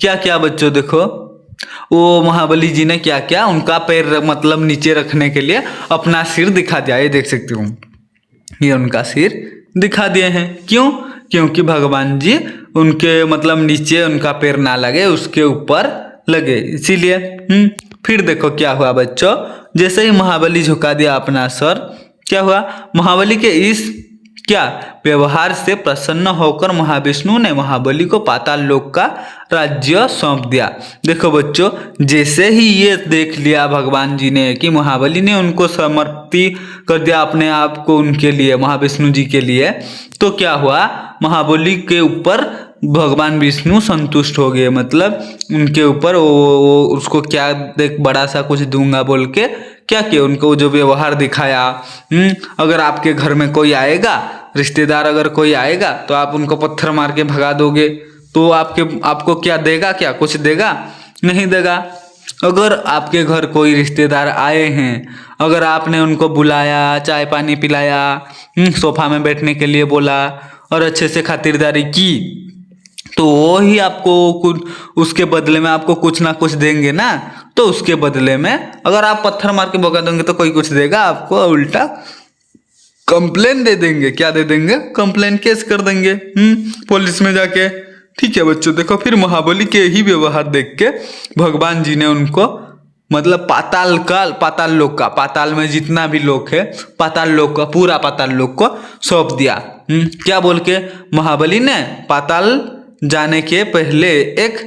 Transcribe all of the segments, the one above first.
क्या क्या बच्चों देखो, वो महाबली जी ने क्या क्या उनका पैर मतलब नीचे रखने के लिए अपना सिर दिखा दिया। ये देख सकते हो, ये उनका सिर दिखा दिए हैं। क्यों? क्योंकि भगवान जी उनके मतलब नीचे उनका पैर ना लगे, उसके ऊपर लगे, इसीलिए। फिर देखो क्या हुआ बच्चों, जैसे ही महाबली झुका दिया अपना सर, क्या हुआ, महाबली के इस क्या व्यवहार से प्रसन्न होकर महाविष्णु ने महाबली को पाताल लोक का राज्य सौंप दिया। देखो बच्चों, जैसे ही ये देख लिया भगवान जी ने कि महाबली ने उनको समर्पित कर दिया अपने आप को उनके लिए, महाविष्णु जी के लिए, तो क्या हुआ, महाबली के ऊपर भगवान विष्णु संतुष्ट हो गए। मतलब उनके ऊपर वो उसको क्या देख बड़ा सा कुछ दूंगा बोल के क्या किया, उनको जो व्यवहार दिखाया। अगर आपके घर में कोई आएगा, रिश्तेदार अगर कोई आएगा, तो आप उनको पत्थर मार के भगा दोगे, तो आपको क्या देगा, क्या कुछ देगा? नहीं देगा। अगर आपके घर कोई रिश्तेदार आए हैं, अगर आपने उनको बुलाया, चाय पानी पिलाया, सोफा में बैठने के लिए बोला और अच्छे से खातिरदारी की, तो वो ही आपको कुछ उसके बदले में आपको कुछ ना कुछ देंगे ना। तो उसके बदले में अगर आप पत्थर मार के भगा देंगे तो कोई कुछ देगा आपको, उल्टा कंप्लेन दे देंगे। क्या दे देंगे? कंप्लेन, केस कर देंगे पुलिस में जाके। ठीक है बच्चों, देखो फिर महाबली के ही व्यवहार देख के भगवान जी ने उनको मतलब पाताल लोक का, पाताल में जितना भी लोक है, पाताल लोक का पूरा पाताल लोक को सौंप दिया। क्या बोल के? महाबली ने पाताल जाने के पहले एक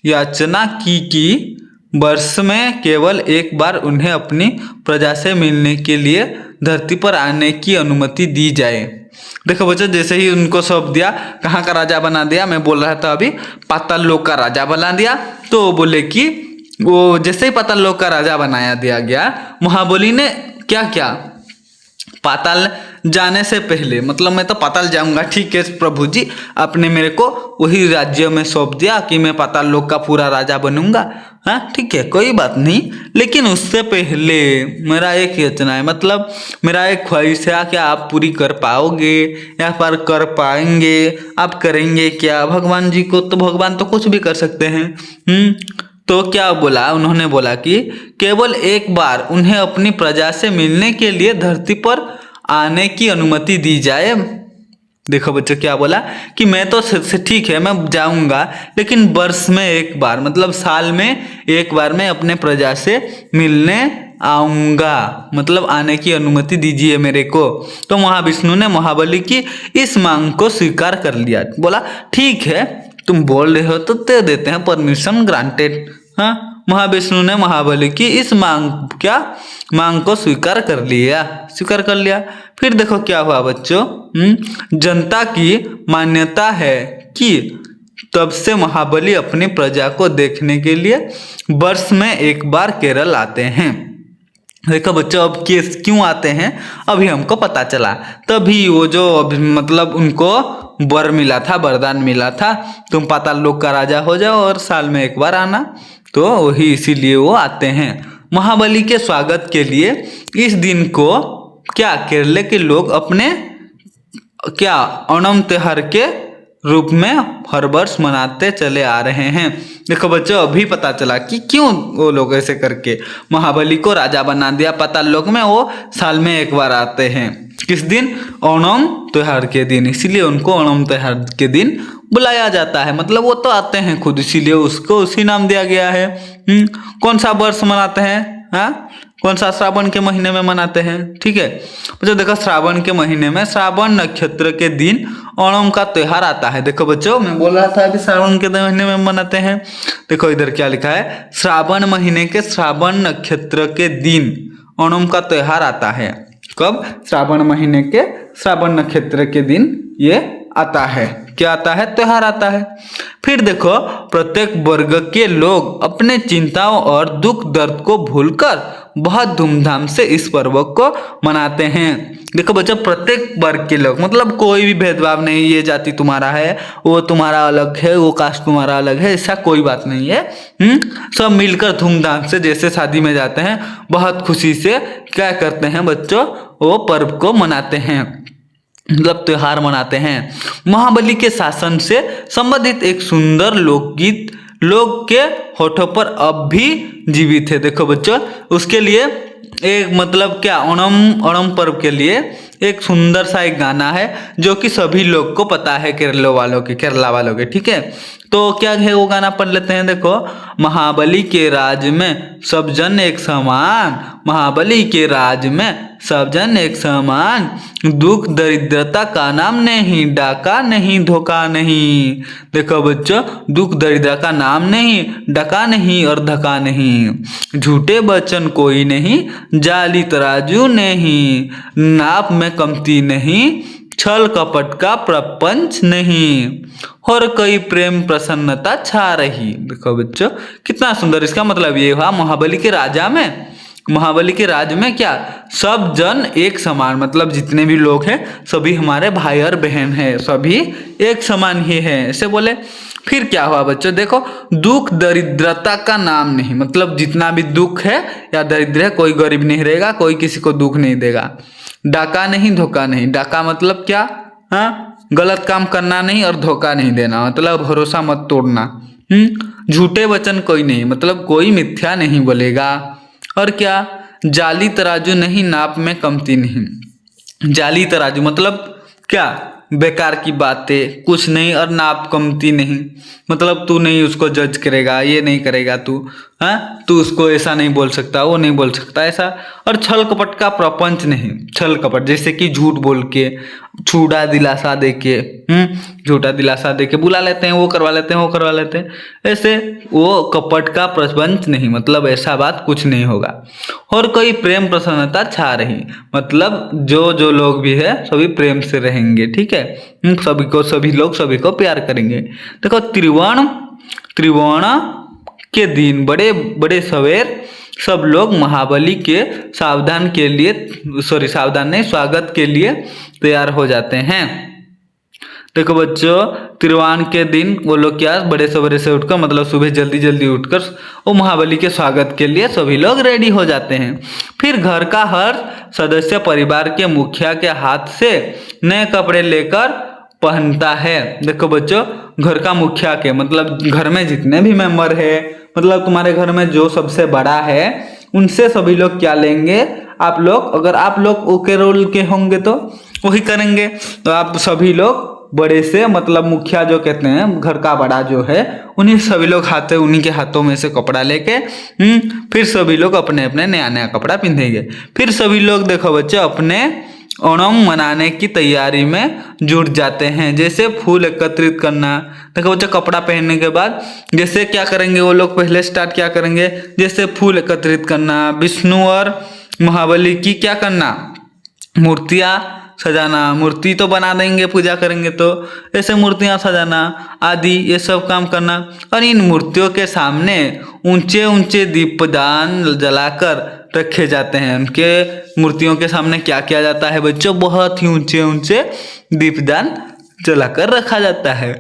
याचना की कि वर्ष में केवल एक बार उन्हें अपनी प्रजा से मिलने के लिए धरती पर आने की अनुमति दी जाए। देखो बच्चों, जैसे ही उनको सौंप दिया, कहाँ का राजा बना दिया, मैं बोल रहा था अभी, पाताल लोक का राजा बना दिया। तो बोले कि वो जैसे ही पाताल लोक का राजा बनाया दिया गया, महाबली ने क्या क्या, पाताल जाने से पहले, मतलब मैं तो पाताल जाऊंगा, ठीक है प्रभु जी, आपने मेरे को वही राज्य में सौंप दिया कि मैं पाताल लोक का पूरा राजा बनूंगा। हाँ ठीक है, कोई बात नहीं, लेकिन उससे पहले मेरा एक याचना है, मतलब मेरा एक ख्वाहिश है, क्या आप पूरी कर पाओगे या पर कर पाएंगे? आप करेंगे क्या? भगवान जी को तो, भगवान तो कुछ भी कर सकते हैं। तो क्या बोला उन्होंने? बोला कि केवल एक बार उन्हें अपनी प्रजा से मिलने के लिए धरती पर आने की अनुमति दी जाए। देखो बच्चों क्या बोला कि मैं तो ठीक है, मैं जाऊंगा, लेकिन वर्ष में एक बार, मतलब साल में एक बार मैं अपने प्रजा से मिलने आऊंगा, मतलब आने की अनुमति दीजिए मेरे को। तो महाविष्णु ने महाबली की इस मांग को स्वीकार कर लिया। बोला ठीक है, तुम बोल रहे हो तो दे देते हैं, परमिशन ग्रांटेड। हाँ, महाविष्णु ने महाबली की इस मांग को स्वीकार कर लिया। फिर देखो क्या हुआ बच्चों, जनता की मान्यता है कि तब से महाबली अपनी प्रजा को देखने के लिए वर्ष में एक बार केरल आते हैं। देखो बच्चों, अब केस क्यों आते हैं अभी हमको पता चला। तभी वो जो मतलब उनको वर मिला था, वरदान मिला था, तुम पाताल लोक का राजा हो जाओ और साल में एक बार आना, तो वही इसीलिए वो आते हैं। महाबली के स्वागत के लिए इस दिन को क्या केरल के लोग अपने क्या ओणम त्योहार के रूप में हर वर्ष मनाते चले आ रहे हैं। देखो बच्चों, अभी पता चला कि क्यों वो लोग ऐसे करके महाबली को राजा बना दिया पाताल लोक में। वो साल में एक बार आते हैं, किस दिन? ओणम त्योहार के दिन, इसीलिए उनको ओणम त्योहार के दिन बुलाया जाता है। मतलब वो तो आते हैं खुद, इसीलिए उसको उसी नाम दिया गया है। कौन सा वर्ष मनाते हैं? हाँ, कौन सा? श्रावण के महीने में मनाते हैं। ठीक है बच्चों, देखो श्रावण के महीने में श्रावण नक्षत्र के दिन ओणम का त्योहार आता है। देखो बच्चों, मैं बोल रहा था अभी श्रावण के महीने में मनाते हैं। देखो इधर क्या लिखा है, श्रावण महीने के श्रावण नक्षत्र के दिन ओणम का त्योहार आता है। कब? श्रावण महीने के श्रावण नक्षत्र के दिन ये आता है। क्या आता है? त्योहार आता है। फिर देखो, प्रत्येक वर्ग के लोग अपने चिंताओं और दुख दर्द को भूलकर बहुत धूमधाम से इस पर्व को मनाते हैं। देखो बच्चों, प्रत्येक वर्ग के लोग, मतलब कोई भी भेदभाव नहीं, ये जाति तुम्हारा है, वो तुम्हारा अलग है, वो कास्ट तुम्हारा अलग है, ऐसा कोई बात नहीं है। सब मिलकर धूमधाम से, जैसे शादी में जाते हैं, बहुत खुशी से क्या करते हैं बच्चों, वो पर्व को मनाते हैं। मतलब त्योहार मनाते हैं। महाबली के शासन से संबंधित एक सुंदर लोकगीत लोग के होठों पर अब भी जीवित है। देखो बच्चों, उसके लिए एक मतलब क्या ओणम ओणम पर्व के लिए एक सुंदर सा एक गाना है जो कि सभी लोग को पता है, केरला वालों के, ठीक है। तो क्या है वो गाना पढ़ लेते हैं। देखो, महाबली के राज में सब जन एक समान, महाबली के राज में सब जन एक समान, दुख दरिद्रता का नाम नहीं, डाका नहीं, धोखा नहीं। देखो बच्चों, दुख दरिद्रता का नाम नहीं, डका नहीं और धक्का नहीं, झूठे वचन कोई नहीं, जाली तराजू नहीं, नाप में कमती नहीं, छल कपट का प्रपंच नहीं, और कई प्रेम प्रसन्नता छा रही। देखो बच्चों, कितना सुंदर। इसका मतलब ये हुआ महाबली के राज में क्या सब जन एक समान, मतलब जितने भी लोग हैं सभी हमारे भाई और बहन हैं, सभी एक समान ही हैं, ऐसे बोले। फिर क्या हुआ बच्चों, देखो, दुख दरिद्रता का नाम नहीं, मतलब जितना भी दुख है या दरिद्र है, कोई गरीब नहीं रहेगा, कोई किसी को दुख नहीं देगा। डाका नहीं, धोखा नहीं। डाका मतलब क्या, हाँ, गलत काम करना नहीं, और धोखा नहीं देना मतलब भरोसा मत तोड़ना। झूठे वचन कोई नहीं, मतलब कोई मिथ्या नहीं बोलेगा। और क्या, जाली तराजू नहीं, नाप में कमती नहीं। जाली तराजू मतलब क्या, बेकार की बातें कुछ नहीं, और नाप कमती नहीं, मतलब तू नहीं उसको जज करेगा, ये नहीं करेगा तू, हाँ, तू उसको ऐसा नहीं बोल सकता, वो नहीं बोल सकता ऐसा। और छल कपट का प्रपंच नहीं, छल कपट जैसे कि झूठ बोल के, झूठा दिलासा दे के, झूठा दिलासा दे के बुला लेते हैं, वो करवा लेते हैं, वो करवा लेते हैं, ऐसे वो कपट का प्रपंच नहीं, मतलब ऐसा बात कुछ नहीं होगा। और कोई प्रेम प्रसन्नता छा रही, मतलब जो जो लोग भी है सभी प्रेम से रहेंगे, ठीक है, सभी लोग सभी को प्यार करेंगे। देखो, त्रिवर्ण के दिन बड़े बड़े सवेर सब लोग महाबली के सावधान नहीं, स्वागत के लिए तैयार हो जाते हैं। देखो बच्चों, त्रिवाण के दिन वो लोग क्या बड़े सवेरे से उठकर, मतलब सुबह जल्दी जल्दी उठकर वो महाबली के स्वागत के लिए सभी लोग रेडी हो जाते हैं। फिर घर का हर सदस्य परिवार के मुखिया के हाथ से नए कपड़े लेकर पहनता है। देखो बच्चों, घर का मुखिया के मतलब घर में जितने भी मेंबर है, मतलब तुम्हारे घर में जो सबसे बड़ा है, उनसे सभी लोग क्या लेंगे, आप लोग, अगर आप लोग ओके रोल के होंगे तो वही करेंगे। तो आप सभी लोग बड़े से, मतलब मुखिया जो कहते हैं, घर का बड़ा जो है, उन्हीं सभी लोग उन्हीं के हाथों में से कपड़ा लेके फिर सभी लोग अपने अपने नया नया कपड़ा पहनेंगे। फिर सभी लोग देखो बच्चे अपने ओणम मनाने की तैयारी में जुट जाते हैं, जैसे फूल एकत्रित करना। देखो बच्चे, कपड़ा पहनने के बाद जैसे क्या करेंगे वो लोग, पहले स्टार्ट क्या करेंगे, जैसे फूल एकत्रित करना, विष्णु और महाबली की क्या करना, मूर्तियाँ सजाना, मूर्ति तो बना देंगे पूजा करेंगे तो, ऐसे मूर्तियां सजाना आदि ये सब काम करना। और इन मूर्तियों के सामने ऊंचे ऊंचे दीपदान जलाकर रखे जाते हैं। उनके मूर्तियों के सामने क्या किया जाता है बच्चों, बहुत ही ऊंचे ऊंचे दीपदान जलाकर रखा जाता है।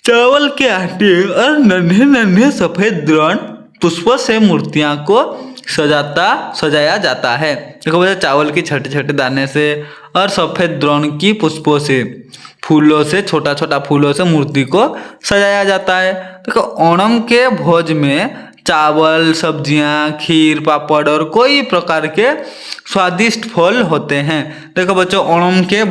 चावल के आटे और नन्हे नन्हे सफेद द्रोण पुष्पों से मूर्तियां को सजाया जाता है। देखो भैया, चावल की छोटे छोटे दाने से और सफेद द्रोण की पुष्पों से, फूलों से, छोटा छोटा फूलों से मूर्ति को सजाया जाता है। देखो, ओणम के भोज में चावल, सब्जियां, खीर, पापड़ और कोई प्रकार के स्वादिष्ट फल होते हैं। देखो बच्चों, ओणम के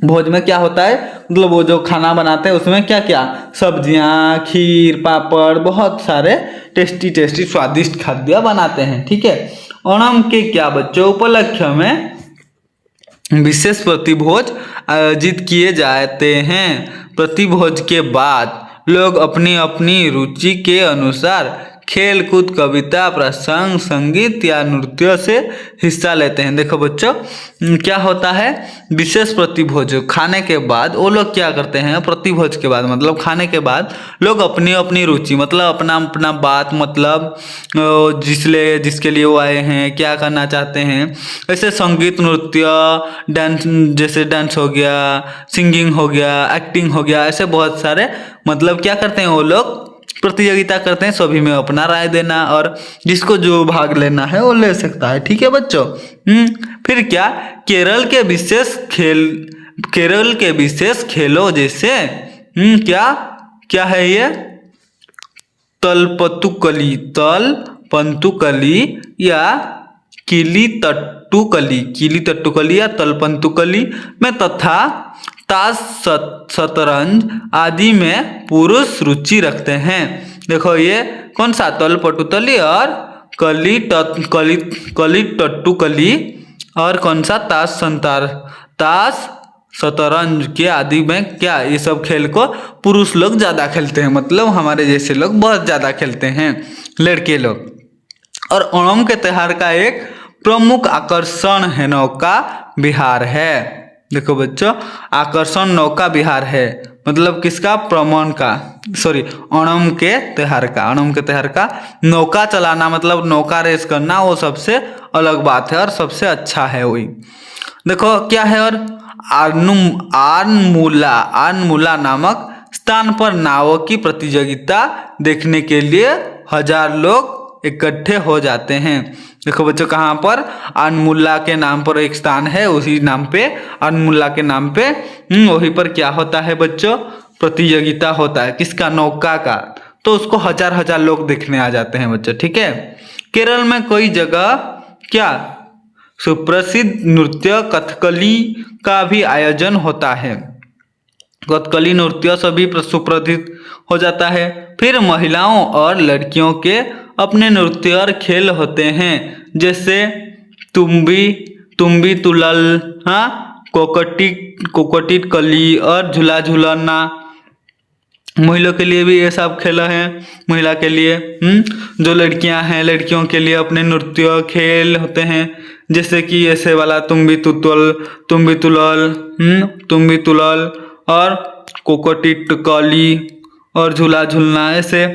भोज में क्या होता है, मतलब वो जो खाना बनाते हैं उसमें क्या क्या, सब्जियां, खीर, पापड़, बहुत सारे टेस्टी टेस्टी स्वादिष्ट खाद्य बनाते हैं, ठीक है। ओणम के क्या बच्चों उपलक्ष्य में विशेष प्रतिभोज आयोजित किए जाते हैं। प्रतिभोज के बाद लोग अपनी अपनी रुचि के अनुसार खेल कूद, कविता, प्रसंग, संगीत या नृत्य से हिस्सा लेते हैं। देखो बच्चों, क्या होता है, विशेष प्रतिभोज खाने के बाद वो लोग क्या करते हैं, प्रतिभोज के बाद मतलब खाने के बाद लोग अपनी अपनी रुचि, मतलब अपना अपना बात, मतलब जिसके लिए वो आए हैं, क्या करना चाहते हैं, ऐसे संगीत, नृत्य, डांस, जैसे डांस हो गया, सिंगिंग हो गया, एक्टिंग हो गया, ऐसे बहुत सारे मतलब क्या करते हैं वो लोग प्रतियोगिता करते हैं, सभी में अपना राय देना और जिसको जो भाग लेना है वो ले सकता है। ठीक है बच्चों। फिर क्या, केरल के विशेष खेलों जैसे क्या क्या है ये, तलपंतुकली या किली-तट्टुकली या तलपंतुकली में तथा ताश शतरंज आदि में पुरुष रुचि रखते हैं। देखो ये कौन सा, तलपटुतली और कली-तट्टुकली और कौन सा, ताश शतरंज के आदि में क्या, ये सब खेल को पुरुष लोग ज़्यादा खेलते हैं, मतलब हमारे जैसे लोग बहुत ज़्यादा खेलते हैं, लड़के लोग। और ओणम के त्योहार का एक प्रमुख आकर्षण है नौका विहार है। देखो बच्चों, आकर्षण नौका विहार है, मतलब किसका, प्रमोन का, सॉरी ओणम के त्योहार का नौका चलाना, मतलब नौका रेस करना, वो सबसे अलग बात है और सबसे अच्छा है वही। देखो क्या है, और आनमूला नामक स्थान पर नावों की प्रतियोगिता देखने के लिए 1000 लोग इकट्ठे हो जाते हैं। देखो बच्चों, कहाँ पर, अनमुल्ला के नाम पर एक स्थान है, उसी नाम पे, अनमुल्ला के नाम पे, वहीं पर क्या होता है बच्चों, प्रतियोगिता होता है, किसका, नौका का, तो उसको 1000 लोग देखने आ जाते हैं बच्चों। ठीक है। केरल में कई जगह क्या, सुप्रसिद्ध नृत्य कथकली का भी आयोजन होता है। कथकली नृत्य सभी सुप्रसिद्ध हो जाता है। फिर महिलाओं और लड़कियों के अपने नृत्य और खेल होते हैं, जैसे तुम्बी तुलल, कोकटी कली और झूला झूलना। महिलाओं के लिए भी ये सब खेल हैं, महिला के लिए। जो लड़कियां हैं, लड़कियों के लिए अपने नृत्य खेल होते हैं, जैसे कि ऐसे वाला तुम्बी तुलल और कोकटी कली और झूला झूलना, ऐसे।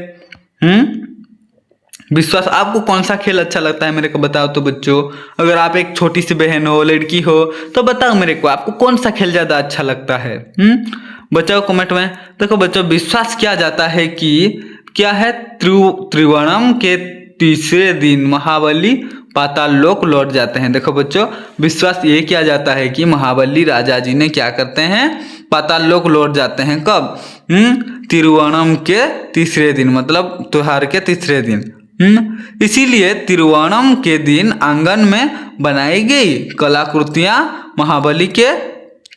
विश्वास, आपको कौन सा खेल अच्छा लगता है मेरे को बताओ तो बच्चों। अगर आप एक छोटी सी बहन हो, लड़की हो, तो बताओ मेरे को, आपको कौन सा खेल ज़्यादा अच्छा लगता है, बच्चों कमेंट में। देखो बच्चों, विश्वास किया जाता है कि क्या है, त्रिवेणम के तीसरे दिन महाबली पाताल लोक लौट जाते हैं। देखो बच्चों, विश्वास ये किया जाता है कि महाबली राजा जी ने क्या करते हैं, पाताल लोक लौट जाते हैं। कब, तिरुवनम के तीसरे दिन, मतलब त्योहार के तीसरे दिन। इसीलिए तिरुवनम के दिन आंगन में बनाई गई कलाकृतियां महाबली के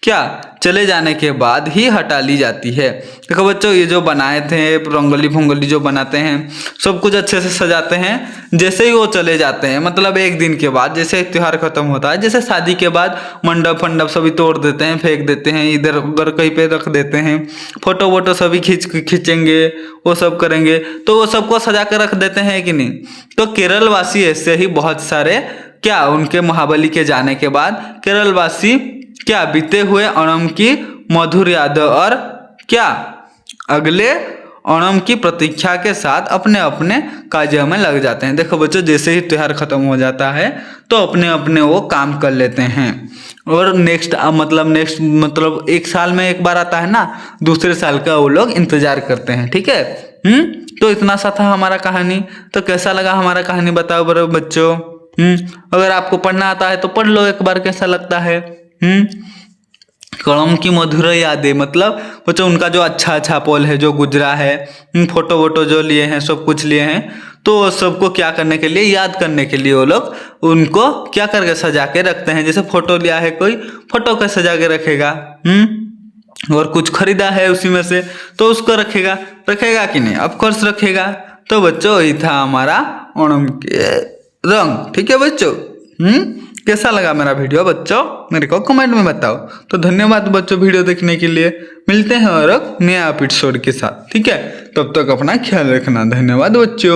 क्या, चले जाने के बाद ही हटा ली जाती है। देखो बच्चों, ये जो बनाए थे रंगोली फंगोली जो बनाते हैं, सब कुछ अच्छे से सजाते हैं, जैसे ही वो चले जाते हैं, मतलब एक दिन के बाद, जैसे त्योहार खत्म होता है, जैसे शादी के बाद मंडप फंडप सभी तोड़ देते हैं, फेंक देते हैं, इधर उधर कहीं पे रख देते हैं, फोटो वोटो सभी खींचेंगे, वो सब करेंगे, तो वो सबको सजा कर रख देते हैं कि नहीं। तो केरल वासी ऐसे ही बहुत सारे क्या, उनके महाबली के जाने के बाद केरल वासी क्या, बीते हुए ओणम की मधुर यादों और क्या, अगले ओणम की प्रतीक्षा के साथ अपने अपने कार्यों में लग जाते हैं। देखो बच्चों, जैसे ही त्योहार खत्म हो जाता है तो अपने अपने वो काम कर लेते हैं, और नेक्स्ट मतलब एक साल में एक बार आता है ना, दूसरे साल का वो लोग इंतजार करते हैं। ठीक है। तो इतना सा था हमारा कहानी। तो कैसा लगा हमारा कहानी बताओ बच्चों। अगर आपको पढ़ना आता है तो पढ़ लो एक बार, कैसा लगता है। ओणम की मधुर यादें, मतलब बच्चों उनका जो अच्छा पल है जो गुजरा है, फोटो वोटो जो लिए हैं, सब कुछ लिए हैं, तो सबको क्या करने के लिए, याद करने के लिए वो लोग उनको क्या करके सजा के रखते हैं। जैसे फोटो लिया है कोई, फोटो को सजा के रखेगा, और कुछ खरीदा है उसी में से तो उसको रखेगा कि नहीं, ऑफ कोर्स रखेगा। तो बच्चों यही था हमारा ओणम के रंग। ठीक है बच्चों। कैसा लगा मेरा वीडियो बच्चों, मेरे को कमेंट में बताओ। तो धन्यवाद बच्चों वीडियो देखने के लिए। मिलते हैं और एक नया एपिसोड के साथ। ठीक है, तब तक अपना ख्याल रखना। धन्यवाद बच्चों।